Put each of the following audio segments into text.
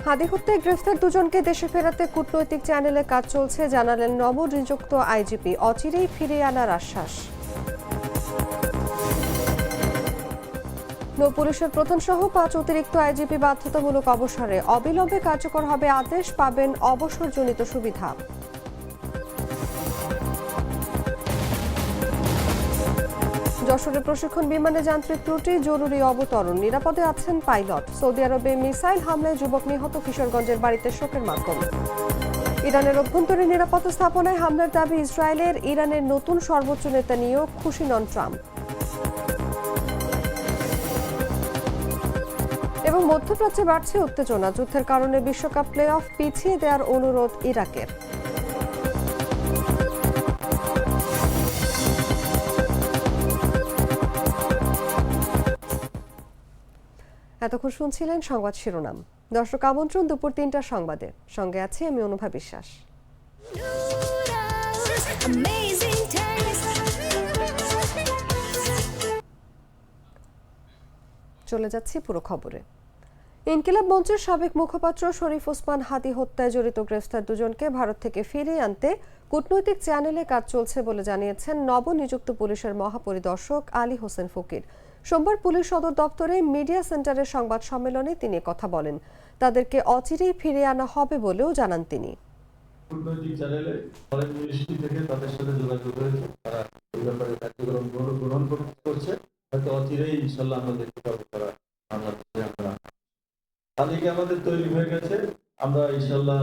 হাদি হত্যায় গ্রেফতার দুজনকে দেশে ফেরাতে কূটনৈতিক চ্যানেলে কাজ চলছে, জানালেন নবনিযুক্ত আইজিপি। অচিরেই ফিরিয়ে আনার আশ্বাস। নৌ-পুলিশের প্রধান সহ 5 অতিরিক্ত আইজিপি বাধ্যতামূলক অবসরে। অবিলম্বে কার্যকর হবে আদেশ, পাবেন অবসরজনিত সুবিধা। যশোরে প্রশিক্ষণ বিমানে যান্ত্রিক ত্রুটি, জরুরি অবতরণ, নিরাপদে আছেন পাইলট। সৌদি আরবে মিসাইল হামলায় যুবক নিহত, কিশোরগঞ্জের বাড়িতে শোকের মাতম। ইরানের অভ্যন্তরীণ নিরাপত্তা স্থাপনায় হামলার দাবি ইসরায়েলের। ইরানের নতুন সর্বোচ্চ নেতা নিয়েও খুশি নন ট্রাম্প। এবং মধ্যপ্রাচ্যে বাড়ছে উত্তেজনা, যুদ্ধের কারণে বিশ্বকাপ প্লে অফ পিছিয়ে দেওয়ার অনুরোধ ইরাকের। এতক্ষণ শুনছিলেন সংবাদ শিরোনাম। দর্শক, আমন্ত্রণ দুপুর 3টার সংবাদে। সঙ্গে আছি আমি অনুভা বিশ্বাস। চলে যাচ্ছি পুরো খবরে। ইনকিলাব মঞ্চের সাবেক মুখপাত্র শরীফ ওসমান হাদি হত্যায় জড়িত গ্রেফতার দুজনকে ভারত থেকে ফিরিয়ে আনতে কূটনৈতিক চ্যানেলে কাজ চলছে বলে জানিয়েছেন নবনিযুক্ত পুলিশের মহাপরিদর্শক আলী হোসেন ফকির। সোমবার পুলিশ সদর দপ্তরে মিডিয়া সেন্টারের সংবাদ সম্মেলনে তিনি কথা বলেন। তাদেরকে অচিরেই ফিরিয়ে আনা হবে বলেও জানান তিনি। কূটনৈতিক চ্যানেলে ফরেন মিনিস্ট্রি থেকে তাদের সাথে যোগাযোগ হয়েছে, তারা এই ব্যাপারে কার্যক্রম গ্রহণ করছে। হয়তো অচিরেই ইনশাল্লাহ আমরা দেখতে পাবো তারা তালিকা আমাদের তৈরি হয়ে গেছে। আমরা ইনশাল্লাহ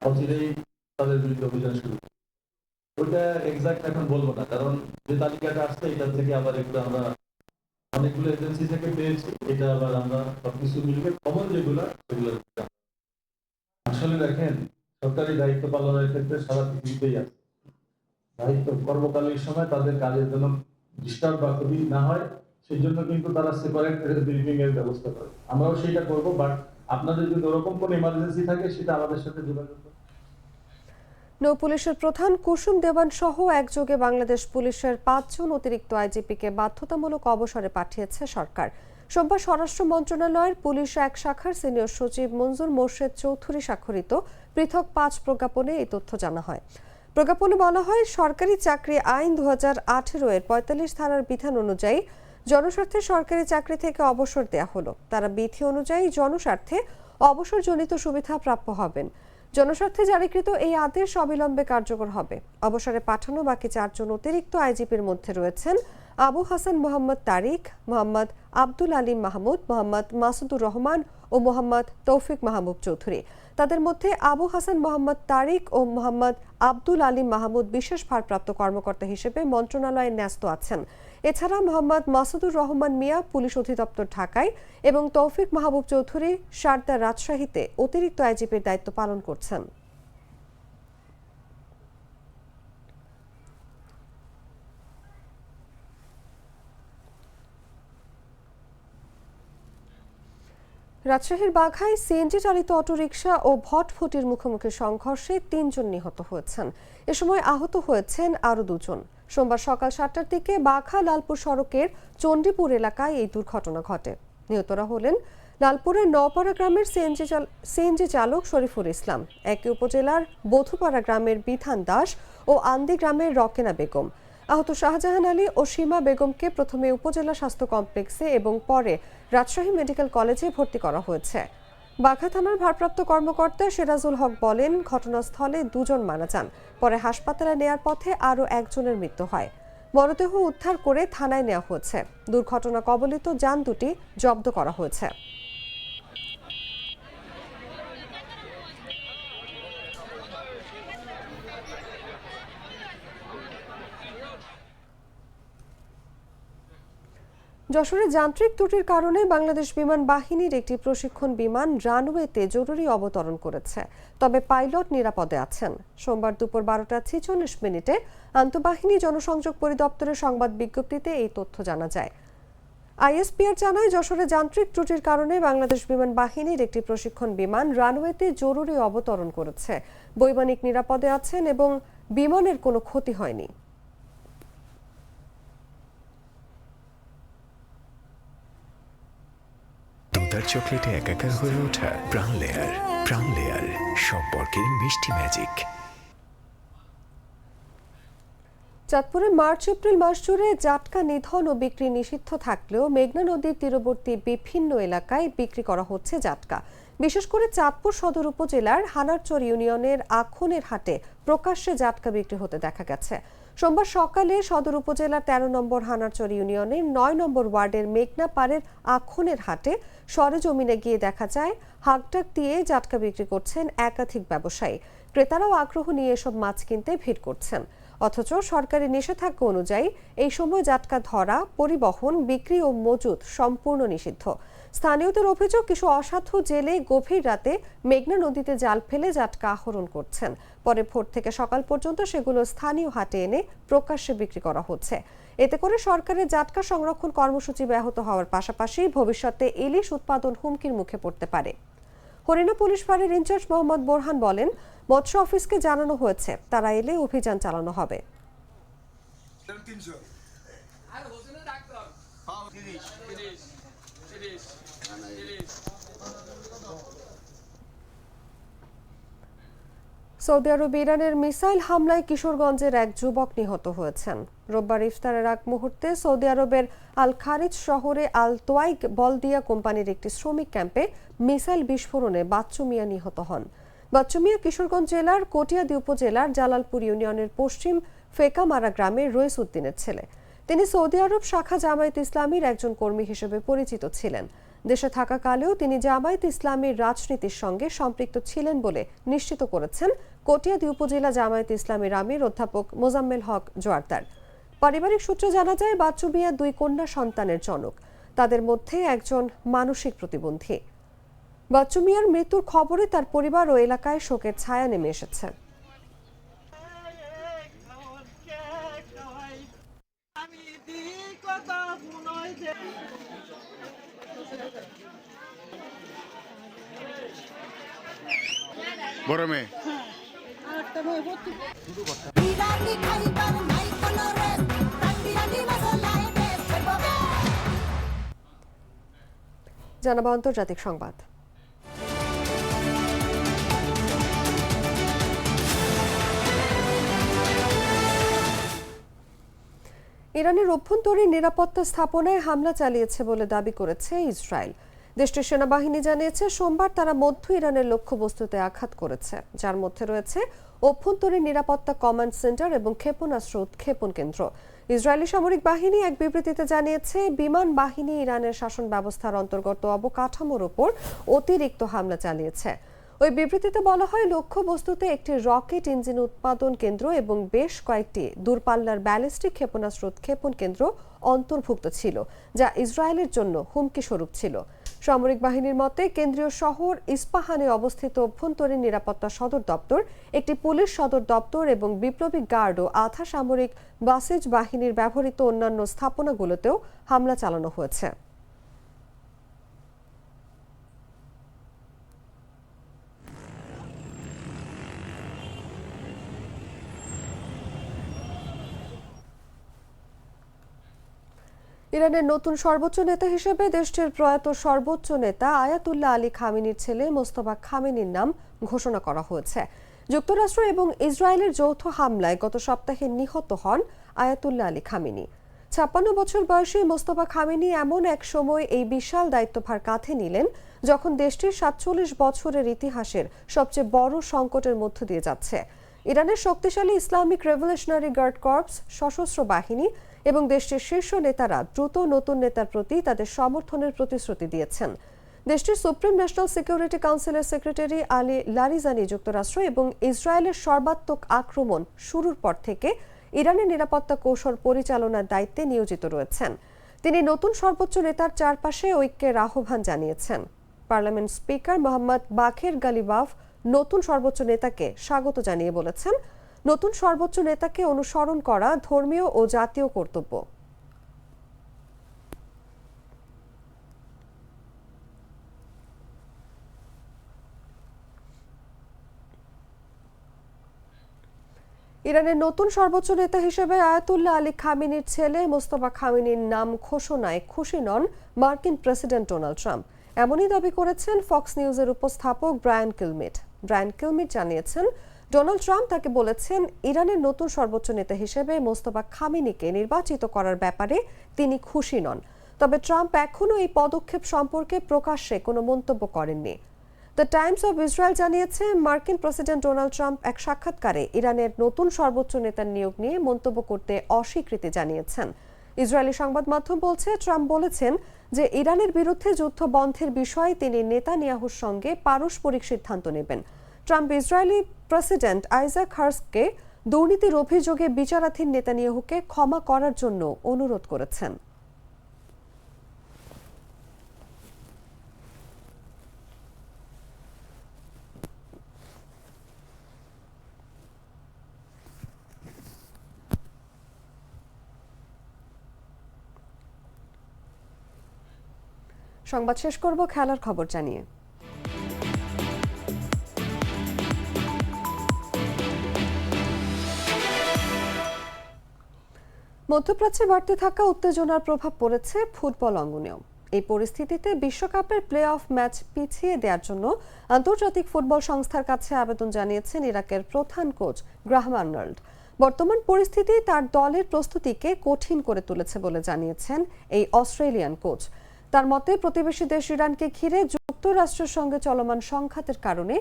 অচিরেই তাদের বিরুদ্ধে অভিযান শুরু। ওইটা এক্সাক্ট এখন বলবো না, কারণ যে তালিকাটা আসছে এটা থেকে আবার একটু আমরা অনেকগুলো এজেন্সি থেকে পেয়েছি। এটা আবার আমরা সবকিছু মিলিয়ে খবর যেগুলো সেগুলো আসলে দেখেন, সরকারি দায়িত্ব পালনের ক্ষেত্রে সারা পৃথিবীতেই আছে। দায়িত্ব কর্মকালীন সময় তাদের কাজের জন্য ডিস্টার্ব বা ক্ষতি না হয়, সেই জন্য কিন্তু তারা সেপারেট ব্রিফিং এর ব্যবস্থা করে। আমরাও সেটা করব, বাট আপনাদের যদি ওরকম কোনো ইমার্জেন্সি থাকে সেটা আমাদের সাথে যোগাযোগ করুন। নৌ পুলিশের প্রধান কুসুম দেওয়ান সহ একযোগে বাংলাদেশ পুলিশের 5 জন অতিরিক্ত আইজিপিকে বাধ্যতামূলক অবসরে পাঠিয়েছে সরকার। সোমবার স্বরাষ্ট্র মন্ত্রণালয়ের পুলিশ এক শাখার সিনিয়র সচিব মঞ্জুর মোর্শেদ চৌধুরী স্বাক্ষরিত পৃথক 5 প্রজ্ঞাপনে এই তথ্য জানা হয়। প্রজ্ঞাপনে বলা হয়, সরকারি চাকরি আইন 2018 এর 45 ধারার বিধান অনুযায়ী জনস্বার্থে সরকারি চাকরি থেকে অবসর দেয়া হলো। তারা বিধি অনুযায়ী জনস্বার্থে অবসরজনিত সুবিধা প্রাপ্য হবেন। জনস্বার্থে জারিকৃত এই আদেশ অবিলম্বে কার্যকর হবে। অবসরে পাঠানো বাকি 4 জন অতিরিক্ত আইজিপির মধ্যে রয়েছেন আবু হাসান মোহাম্মদ তারিক, মোহাম্মদ আব্দুল আলিম মাহমুদ, মোহাম্মদ মাসুদুর রহমান ও মোহাম্মদ তৌফিক মাহমুদ চৌধুরী। তাদের মধ্যে আবু হাসান মোহাম্মদ তারিক ও মোহাম্মদ আব্দুল আলিম মাহমুদ বিশেষ ভারপ্রাপ্ত কর্মকর্তা হিসেবে মন্ত্রণালয়ে ন্যস্ত আছেন। এছাড়া মোহাম্মদ মাসুদুর রহমান মিয়া পুলিশ অধিদপ্তর ঢাকায় এবং তৌফিক মাহবুব চৌধুরী সারদা রাজশাহীতে অতিরিক্ত আইজিপির দায়িত্ব পালন করছেন। রাজশাহীর বাঘায় সিএনজি চালিত অটোরিকশা ও ভটভটির মুখোমুখি সংঘর্ষে 3 জন নিহত হয়েছেন। এ সময় আহত হয়েছেন আরও 2 জন। সোমবার সকাল 7টার দিকে বাঘা লালপুর সড়কের চণ্ডীপুর এলাকায় এই দুর্ঘটনা ঘটে। নিহতরা হলেন লালপুরের নওপাড়া গ্রামের সিএনজি চালক শরীফুল ইসলাম, একই উপজেলার বধুপাড়া গ্রামের বিধান দাস ও আন্দি গ্রামের রকেনা বেগম। আহত শাহজাহান আলী ও সীমা বেগমকে প্রথমে উপজেলা স্বাস্থ্য কমপ্লেক্সে এবং পরে রাজশাহী মেডিকেল কলেজে ভর্তি করা হয়েছে। বাঘা থানার ভারপ্রাপ্ত কর্মকর্তা সিরাজুল হক বলেন, ঘটনাস্থলে 2 জন মারা যান। পরে হাসপাতালে নেয়ার পথে আরও 1 জনের মৃত্যু হয়। মরদেহ উদ্ধার করে থানায় নেওয়া হয়েছে। দুর্ঘটনা কবলিত যান দুটি জব্দ করা হয়েছে। যশোরে যান্ত্রিক ত্রুটির কারণে বাংলাদেশ বিমান বাহিনীর একটি প্রশিক্ষণ বিমান রানওয়েতে জরুরি অবতরণ করেছে, তবে পাইলট নিরাপদে আছেন। সোমবার দুপুর 12:46 আন্তঃবাহিনী জনসংযোগ পরিদপ্তরের সংবাদ বিজ্ঞপ্তিতে এই তথ্য জানা যায়। আইএসপিআর জানায়, যশোরে যান্ত্রিক ত্রুটির কারণে বাংলাদেশ বিমান বাহিনীর একটি প্রশিক্ষণ বিমান রানওয়েতে জরুরি অবতরণ করেছে। বৈমানিক নিরাপদে আছেন এবং বিমানের কোনো ক্ষতি হয়নি। মজাদার চকলেটে একাকার হয়ে ওঠা প্রাণ লেয়ার। প্রাণ লেয়ার, সম্পর্কের মিষ্টি ম্যাজিক। চাঁদপুরে মার্চ এপ্রিল মাস জুড়ে জাটকা নিধন ও বিক্রি নিষিদ্ধ থাকলেও মেঘনা নদীর তীরবর্তী বিভিন্ন এলাকায় বিক্রি করা হচ্ছে জাটকা। বিশেষ করে চাঁদপুর সদর উপজেলার হানারচর ইউনিয়নের আখনের হাটে প্রকাশ্যে জাটকা বিক্রি হতে দেখা গেছে। সোমবার সকালে সদর উপজেলার ১৩ নম্বর হানারচর ইউনিয়নের ৯ নম্বর ওয়ার্ডের মেঘনা পাড়ের আখনের হাটে সরেজমিনে গিয়ে দেখা যায় হাকডাক দিয়ে জাটকা বিক্রি করছেন একাধিক ব্যবসায়ী। ক্রেতারাও আগ্রহ নিয়ে এসব মাছ কিনতে ভিড় করছেন। অথচ সরকারি নিষেধাজ্ঞা অনুযায়ী এই সময় জাটকা ধরা, পরিবহন, বিক্রি ও মজুত সম্পূর্ণ নিষিদ্ধ। স্থানীয়দের অভিযোগ, কিছু অসাধু জেলে গভীর রাতে মেঘনা নদীতে জাল ফেলে জাটকা আহরণ করছেন। পরে ভোর থেকে সকাল পর্যন্ত সেগুলো স্থানীয় হাটে এনে প্রকাশ্যে বিক্রি করা হচ্ছে। এতে করে সরকারের জাটকা সংরক্ষণ কর্মসূচি ব্যাহত হওয়ার পাশাপাশি ভবিষ্যতে ইলিশ উৎপাদন হুমকির মুখে পড়তে পারে। হরিণা পুলিশ ফাঁড়ির ইনচার্জ মোহাম্মদ বোরহান বলেন, মৎস্য অফিসকে জানানো হয়েছে, তারা এলে অভিযান চালানো হবে। সৌদি আরব ইরানের মিসাইল হামলায় কিশোরগঞ্জের এক যুবক নিহত হয়েছেন। রোববার ইফতারের আগ মুহূর্তে সৌদি আরবের আল খারিজ শহরে আল তোয়াইক বলদিয়া কোম্পানির একটি শ্রমিক ক্যাম্পে মিসাইল বিস্ফোরণে বাচ্চু মিয়া নিহত হন। বাচ্চু মিয়া কিশোরগঞ্জ জেলার কটিয়াদি উপজেলার জালালপুর ইউনিয়নের পশ্চিম ফেকামারা গ্রামের রইস উদ্দিনের ছেলে। তিনি সৌদি আরব শাখা জামায়াত ইসলামীর একজন কর্মী হিসেবে পরিচিত ছিলেন। দেশে থাকাকালেও তিনি জামায়াত ইসলামীর রাজনীতির সঙ্গে সম্পৃক্ত ছিলেন বলে নিশ্চিত করেছেন কটিয়াদি উপজেলা জামায়াত ইসলামীর আমির অধ্যাপক মোজাম্মেল হক জোয়ারদার। পারিবারিক সূত্রে জানা যায়, বাচ্চু মিয়া 2 কন্যা সন্তানের জনক। তাদের মধ্যে একজন মানসিক প্রতিবন্ধী। বাচ্চু মিয়ার মৃত্যুর খবরে তার পরিবার ও এলাকায় শোকের ছায়া নেমে এসেছে। বড় মেয়ে জানাবো আন্তর্জাতিক সংবাদ। ইরানের অভ্যন্তরীণ নিরাপত্তা স্থাপনায় হামলা চালিয়েছে বলে দাবি করেছে ইসরায়েল। দেশটির সেনাবাহিনী জানিয়েছে, সোমবার তারা মধ্য ইরানের লক্ষ্যবস্তুতে আঘাত করেছে, যার মধ্যে রয়েছে অভ্যন্তরীণ নিরাপত্তা কমান্ড সেন্টার এবং ক্ষেপণাস্ত্র উৎক্ষেপণ কেন্দ্র। ইসরায়েলি সামরিক বাহিনী এক বিবৃতিতে জানিয়েছে, বিমান বাহিনী ইরানের শাসন ব্যবস্থার অন্তর্গত অবকাঠামোর উপর অতিরিক্ত হামলা চালিয়েছে। ওই বিবৃতিতে বলা হয়, লক্ষ্যবস্তুতে একটি রকেট ইঞ্জিন উৎপাদন কেন্দ্র এবং বেশ কয়েকটি দূরপাল্লার ব্যালিস্টিক ক্ষেপণাস্ত্র উৎক্ষেপণ কেন্দ্র অন্তর্ভুক্ত ছিল, যা ইসরায়েলের জন্য হুমকি স্বরূপ ছিল। সামরিক বাহিনীর মতে, কেন্দ্রীয় শহর ইস্পাহানে অবস্থিত অভ্যন্তরীণ নিরাপত্তা সদর দপ্তর, একটি পুলিশ সদর দপ্তর এবং বিপ্লবী গার্ড ও আধা সামরিক বাসিজ বাহিনীর ব্যবহৃত অন্যান্য স্থাপনাগুলোতেও হামলা চালানো হয়েছে। ইরানের নতুন সর্বোচ্চ নেতা হিসেবে দেশটির প্রয়াত সর্বোচ্চ নেতা আয়াতুল্লাহ আলী খামেনির ছেলে মোস্তফা খামেনির নাম ঘোষণা করা হয়েছে। যুক্তরাষ্ট্র এবং ইসরায়েলের যৌথ হামলায় গত সপ্তাহে নিহত হন আয়াতুল্লাহ আলী খামেনি। 56 বছর বয়সী মোস্তফা খামেনি এমন এক সময় এই বিশাল দায়িত্বভার কাঁধে নিলেন যখন দেশটির 47 বছরের ইতিহাসের সবচেয়ে বড় সংকটের মধ্য দিয়ে যাচ্ছে। ইরানের শক্তিশালী ইসলামিক রেভলিউশনারি গার্ড কর্পস, সশস্ত্র বাহিনী এবং দেশটির শীর্ষ নেতারা দ্রুত নতুন নেতার প্রতি তাদের সমর্থনের প্রতিশ্রুতি দিয়েছেন। দেশটির সুপ্রিম ন্যাশনাল সিকিউরিটি কাউন্সিলের সেক্রেটারি আলী লারিজানি যুক্তরাষ্ট্র এবং ইসরায়েলের সর্বাত্মক আক্রমণ শুরুর পর থেকে ইরানের নিরাপত্তা কৌশল পরিচালনার দায়িত্বে নিয়োজিত রয়েছেন। তিনি নতুন সর্বোচ্চ নেতার চারপাশে ঐক্যের আহ্বান জানিয়েছেন। পার্লামেন্ট স্পিকার মোহাম্মদ বাখের গালিবাফ নতুন সর্বোচ্চ নেতাকে স্বাগত জানিয়ে বলেছেন, নতুন সর্বোচ্চ নেতাকে অনুসরণ করা ধর্মীয় ও জাতীয় কর্তব্য। ইরানের নতুন সর্বোচ্চ নেতা হিসেবে আয়াতুল্লাহ আলী খামেনির ছেলে মোস্তফা খামেনির নাম ঘোষণায় খুশি নন মার্কিন প্রেসিডেন্ট ডোনাল্ড ট্রাম্প। এমনই দাবি করেছেন ফক্স নিউজের উপস্থাপক ব্রায়ান কিলমিট জানিয়েছেন, ডোনাল্ড ট্রাম্প তাকে বলেছেন ইরানের নতুন সর্বোচ্চ নেতা হিসেবে মোস্তফা খামেনিকে নির্বাচিত করার ব্যাপারে তিনি খুশি নন। তবে ট্রাম্প এখনও এই পদক্ষেপ সম্পর্কে প্রকাশ্যে কোনো মন্তব্য করেননি। দ্য টাইমস অব ইসরায়েল জানিয়েছে, মার্কিন প্রেসিডেন্ট ডোনাল্ড ট্রাম্প এক সাক্ষাৎকারে ইরানের নতুন সর্বোচ্চ নেতার নিয়োগ নিয়ে মন্তব্য করতে অস্বীকৃতি জানিয়েছেন। ইসরায়েলি সংবাদ মাধ্যম বলছে, ট্রাম্প বলেছেন যে ইরানের বিরুদ্ধে যুদ্ধ বন্ধের বিষয়ে তিনি নেতানিয়াহুর সঙ্গে পারস্পরিক সিদ্ধান্ত নেবেন। ট্রাম্প ইসরায়েলি প্রেসিডেন্ট আইজাক হার্জকে দুর্নীতির অভিযোগে বিচারাধীন নেতানিয়াহুকে ক্ষমা করার জন্য অনুরোধ করেছেন। সংবাদ শেষ করব খেলার খবর জানিয়ে। মধ্যপ্রাচ্যে বাড়তে থাকা উত্তেজনার প্রভাব পড়েছে ফুটবল অঙ্গনেও। এই পরিস্থিতিতে বিশ্বকাপের প্লে অফ ম্যাচ পিছিয়ে দেওয়ার জন্য আন্তর্জাতিক ফুটবল সংস্থার কাছে আবেদন জানিয়েছেন ইরাকের প্রধান কোচ গ্রাহাম আর্নল্ড। বর্তমান পরিস্থিতি তার দলের প্রস্তুতিকে কঠিন করে তুলেছে বলে জানিয়েছেন এই অস্ট্রেলিয়ান কোচ। তার মতে, প্রতিবেশী দেশ ইরানকে ঘিরে যুক্তরাষ্ট্রের সঙ্গে চলমান সংঘাতের কারণে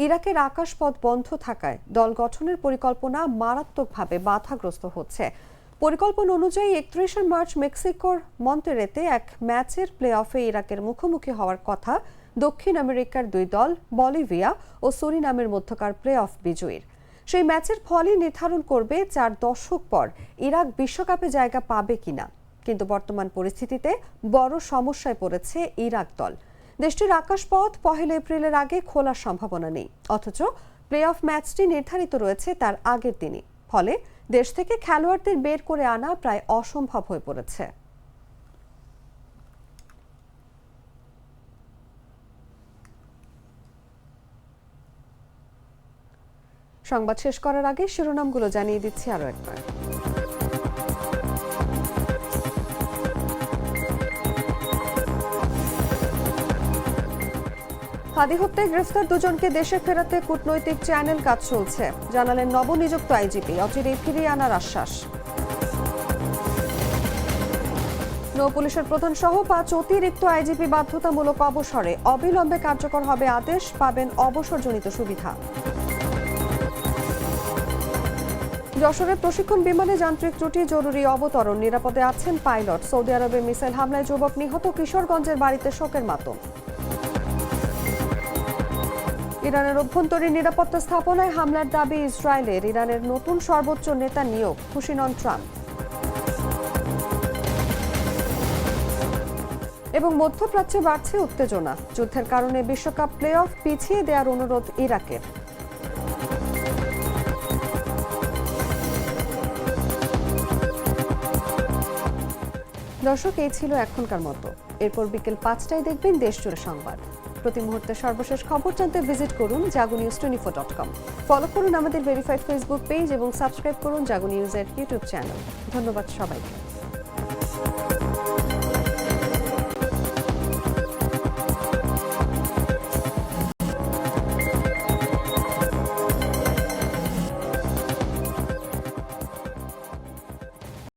ইরাকের আকাশপথ বন্ধ থাকায় দল গঠনের পরিকল্পনা মারাত্মকভাবে বাধাগ্রস্ত হচ্ছে। পরিকল্পনা অনুযায়ী 31 মার্চ মেক্সিকোর মন্টেরেতে এক ম্যাচের প্লে অফে ইরাকের মুখোমুখি হওয়ার কথা দক্ষিণ আমেরিকার দুই দল বলিভিয়া ও সুরিনামের মধ্যকার প্লে অফ বিজয়ীর। সেই ম্যাচের ফলই নির্ধারণ করবে 4 দশক পর ইরাক বিশ্বকাপে জায়গা পাবে কিনা। কিন্তু বর্তমান পরিস্থিতিতে বড় সমস্যায় পড়েছে ইরাক দল। দেশটির আকাশপথ 1 এপ্রিলের আগে খোলার সম্ভাবনা নেই, অথচ প্লে অফ ম্যাচটি নির্ধারিত রয়েছে তার আগের দিনই। ফলে দেশ থেকে খেলোয়াড়দের বের করে আনা প্রায় অসম্ভব হয়ে পড়েছে। সংবাদ শেষ করার আগে শিরোনামগুলো জানিয়ে দিচ্ছি আরো একবার। হাদি হত্যায় গ্রেফতার দুজনকে দেশে ফেরাতে কূটনৈতিক চ্যানেল কাজ চলছে, জানালেন নবনিযুক্ত আইজিপি। অচিরেই ফিরিয়ে আনার আশ্বাস। নৌ পুলিশের প্রধান সহ 5 অতিরিক্ত আইজিপি বাধ্যতামূলক অবসরে, অবিলম্বে কার্যকর হবে আদেশ, পাবেন অবসরজনিত সুবিধা। যশোরের প্রশিক্ষণ বিমানে যান্ত্রিক ত্রুটি, জরুরি অবতরণ, নিরাপদে আছেন পাইলট। সৌদি আরবে মিসাইল হামলায় যুবক নিহত, কিশোরগঞ্জের বাড়িতে শোকের মাতম। ইরানের অভ্যন্তরীণ নিরাপত্তা স্থাপনায় হামলার দাবি ইসরায়েলের। ইরানের নতুন সর্বোচ্চ নেতা নিয়োগ, খুশি নন ট্রাম্প। এবং মধ্যপ্রাচ্যে বাড়ছে উত্তেজনা, যুদ্ধের কারণে বিশ্বকাপ প্লে অফ পিছিয়ে দেওয়ার অনুরোধ ইরাকের। দর্শক, এই ছিল এখনকার মতো। এরপর বিকেল 5টায় দেখবেন দেশজুড়ে সংবাদ। প্রতি মুহূর্তে সর্বশেষ খবর জানতে ভিজিট করুন jagunews24.com। ফলো করুন আমাদের ভেরিফাইড ফেসবুক পেজ এবং সাবস্ক্রাইব করুন জাগো নিউজের ইউটিউব চ্যানেল। ধন্যবাদ সবাইকে।